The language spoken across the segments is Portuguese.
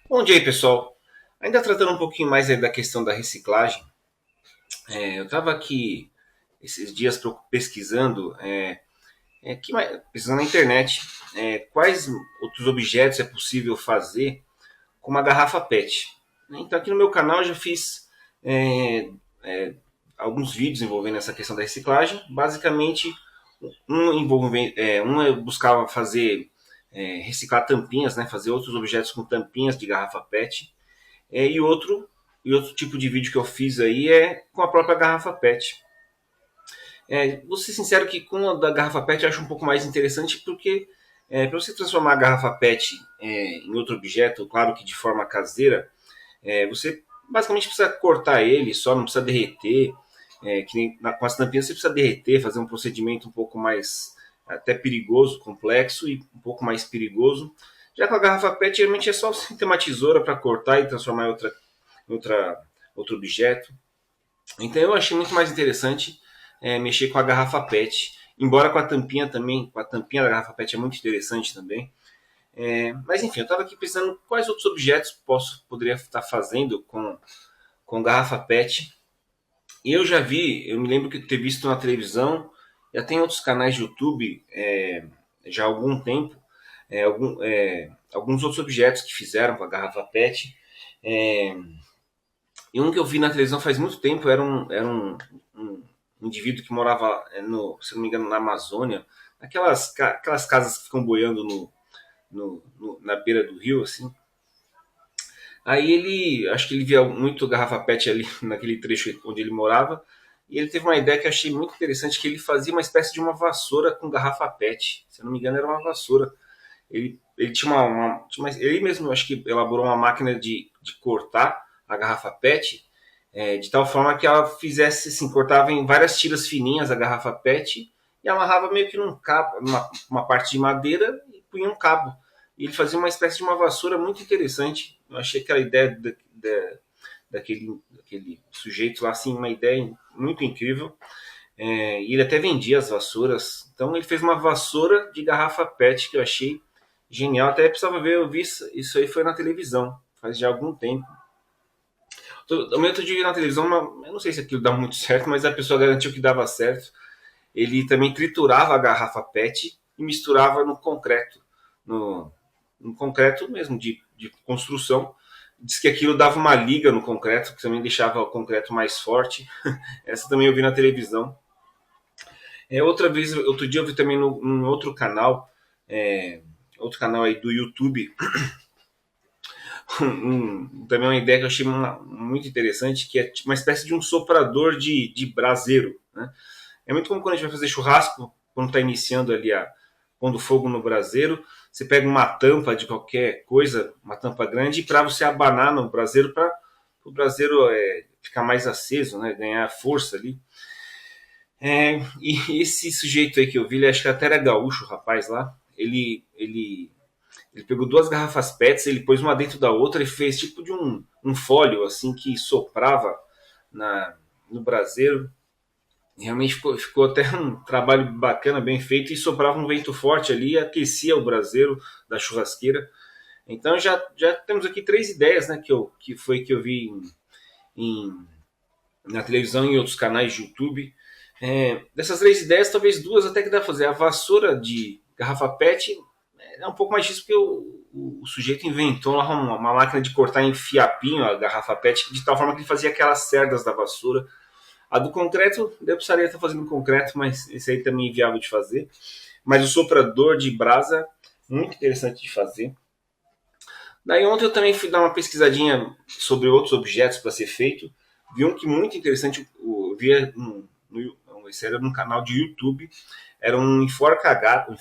Bom dia aí, pessoal. Ainda tratando um pouquinho mais aí da questão da reciclagem, eu estava aqui esses dias pesquisando, pesquisando na internet, quais outros objetos é possível fazer com uma garrafa PET. Então aqui no meu canal eu já fiz é, é, alguns vídeos envolvendo essa questão da reciclagem. Basicamente, um eu buscava fazer reciclar tampinhas, né, fazer outros objetos com tampinhas de garrafa PET. É, e outro tipo de vídeo que eu fiz aí é com a própria garrafa PET. Vou ser sincero que com a da garrafa PET eu acho um pouco mais interessante porque para você transformar a garrafa PET em outro objeto, claro que de forma caseira, você basicamente precisa cortar ele, só não precisa derreter. Com as tampinhas você precisa derreter, fazer um procedimento um pouco mais até perigoso, complexo e um pouco mais perigoso. Já com a garrafa PET, geralmente é só você ter uma tesoura para cortar e transformar outra, outro objeto. Então eu achei muito mais interessante mexer com a garrafa PET. Embora com a tampinha também, com a tampinha da garrafa PET é muito interessante também. Mas enfim, eu estava aqui pensando quais outros objetos poderia estar fazendo com garrafa PET. E eu me lembro de ter visto na televisão, já tem outros canais de YouTube já há algum tempo, alguns outros objetos que fizeram com a garrafa PET. É, E um que eu vi na televisão faz muito tempo um indivíduo que morava, se não me engano, na Amazônia, aquelas casas que ficam boiando na beira do rio, assim. Aí acho que ele via muito garrafa PET ali naquele trecho onde ele morava, e ele teve uma ideia que eu achei muito interessante, que ele fazia uma espécie de uma vassoura com garrafa PET. Se eu não me engano, era uma vassoura. Ele tinha ele mesmo, acho que elaborou uma máquina de cortar a garrafa PET, de tal forma que ela fizesse assim, cortava em várias tiras fininhas a garrafa PET e amarrava meio que num cabo, uma parte de madeira e punha um cabo. E ele fazia uma espécie de uma vassoura muito interessante. Eu achei aquela ideia daquele sujeito lá, assim, uma ideia muito incrível. E ele até vendia as vassouras. Então ele fez uma vassoura de garrafa PET que eu achei genial. Até precisava ver, eu vi isso aí foi na televisão, faz já algum tempo. Também outro dia na televisão, eu não sei se aquilo dá muito certo, mas a pessoa garantiu que dava certo. Ele também triturava a garrafa PET e misturava no concreto, no, no concreto mesmo, de construção. Diz que aquilo dava uma liga no concreto, que também deixava o concreto mais forte. Essa também eu vi na televisão. Outro dia eu vi também num outro canal aí do YouTube, também uma ideia que eu achei muito interessante, que é uma espécie de um soprador de braseiro. Né? É muito como quando a gente vai fazer churrasco, quando está iniciando ali pondo fogo no braseiro, você pega uma tampa de qualquer coisa, uma tampa grande, para você abanar no braseiro, para o braseiro ficar mais aceso, né? Ganhar força ali. E esse sujeito aí que eu vi, ele acho que até era gaúcho, o rapaz lá, ele pegou duas garrafas PETs, ele pôs uma dentro da outra e fez tipo de um fólio assim que soprava no braseiro. Realmente ficou até um trabalho bacana, bem feito, e soprava um vento forte ali e aquecia o braseiro da churrasqueira. Então já temos aqui três ideias, né, que eu vi em, na televisão e em outros canais de YouTube. Dessas três ideias, talvez duas até que dá pra fazer. A vassoura de garrafa PET é um pouco mais difícil porque o sujeito inventou uma máquina de cortar em fiapinho a garrafa PET, de tal forma que ele fazia aquelas cerdas da vassoura. A do concreto, eu precisaria estar fazendo concreto, mas esse aí também é inviável de fazer. Mas o soprador de brasa, muito interessante de fazer. Daí ontem eu também fui dar uma pesquisadinha sobre outros objetos para ser feito. Vi um que muito interessante, eu via esse era num canal de YouTube, era um enforca-gato,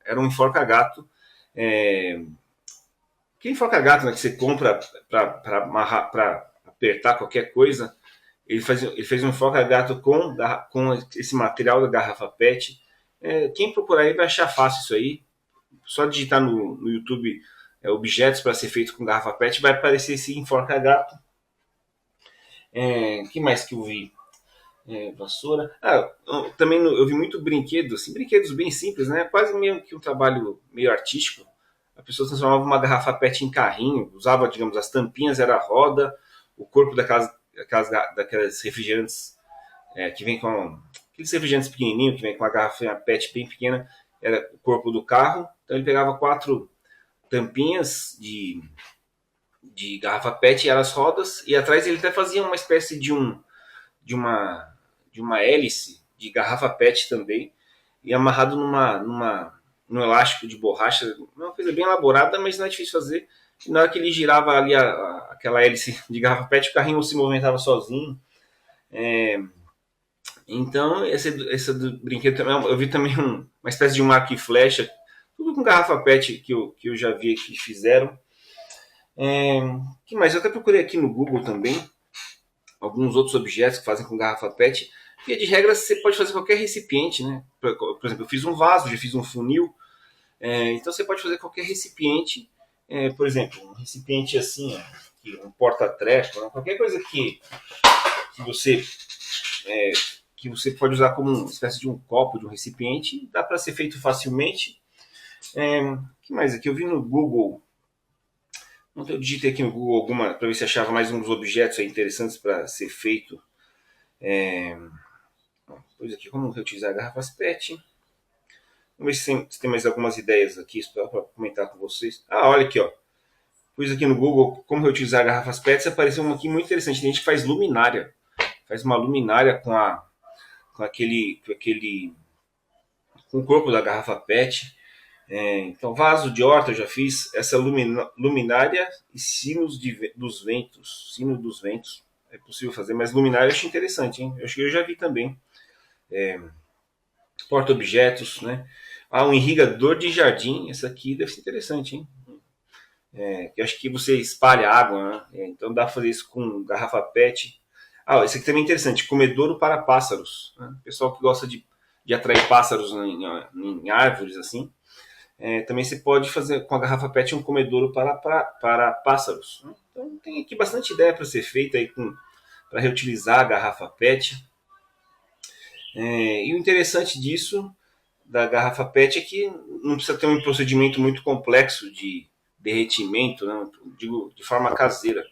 era um enforca-gato, que enforca-gato, né, que você compra para apertar qualquer coisa. Ele fez um enforca-gato com esse material da garrafa PET. Quem procurar aí vai achar fácil isso aí. Só digitar no YouTube objetos para ser feito com garrafa PET, vai aparecer esse enforca-gato. Que mais que eu vi? Vassoura. Também eu vi muito brinquedo, assim, brinquedos bem simples, né? Quase meio que um trabalho meio artístico. a pessoa transformava uma garrafa PET em carrinho, usava, digamos, as tampinhas era a roda, o corpo daquelas refrigerantes que vem com aqueles refrigerantes pequenininhos, que vem com a garrafa PET bem pequena, era o corpo do carro. Então ele pegava 4 tampinhas de garrafa PET e eram as rodas, e atrás ele até fazia uma espécie de uma, de uma hélice de garrafa PET também, e amarrado num elástico de borracha, uma coisa bem elaborada, mas não é difícil fazer. E na hora que ele girava ali aquela hélice de garrafa PET, o carrinho se movimentava sozinho. Então, esse do brinquedo também, eu vi também uma espécie de um arco e flecha, tudo com garrafa PET que eu já vi que fizeram. Que mais? Eu até procurei aqui no Google também alguns outros objetos que fazem com garrafa PET. Via de regra, você pode fazer qualquer recipiente, né? Por exemplo, eu fiz um vaso, já fiz um funil. Então você pode fazer qualquer recipiente. Por exemplo, um recipiente assim, um porta-treco, né? Qualquer coisa que você que você pode usar como uma espécie de um copo, de um recipiente, dá para ser feito facilmente. Que mais aqui? Eu vi no Google. Eu digitei aqui no Google alguma para ver se achava mais uns objetos interessantes para ser feito. Pois aqui, como reutilizar garrafas PET. Vamos ver se tem mais algumas ideias aqui para comentar com vocês. Olha aqui, ó. Pus aqui no Google como reutilizar garrafas PET. Apareceu uma aqui muito interessante. Tem gente que faz luminária. Faz uma luminária com o corpo da garrafa PET. Então, vaso de horta eu já fiz. Essa luminária e dos ventos. Sino dos ventos. É possível fazer, mas luminária eu achei interessante, hein? Eu acho que eu já vi também. Porta-objetos, né? Um irrigador de jardim. Essa aqui deve ser interessante, hein? Eu acho que você espalha água, né? Então dá para fazer isso com garrafa PET. Esse aqui também é interessante. Comedouro para pássaros. Né? Pessoal que gosta de atrair pássaros em árvores, assim. Também você pode fazer com a garrafa PET um comedouro para pássaros. Né? Então tem aqui bastante ideia para ser feita aí para reutilizar a garrafa PET. E o interessante disso, da garrafa PET, é que não precisa ter um procedimento muito complexo de derretimento, né? Digo, de forma caseira.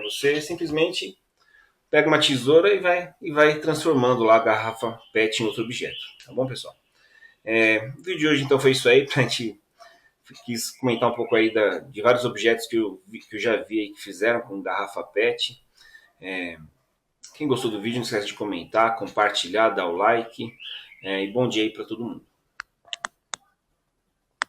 Você simplesmente pega uma tesoura e vai transformando lá a garrafa PET em outro objeto. Tá bom, pessoal? O vídeo de hoje, então, foi isso aí. A gente quis comentar um pouco aí de vários objetos que eu já vi aí que fizeram com garrafa PET. Quem gostou do vídeo, não esquece de comentar, compartilhar, dar o like. E bom dia aí para todo mundo.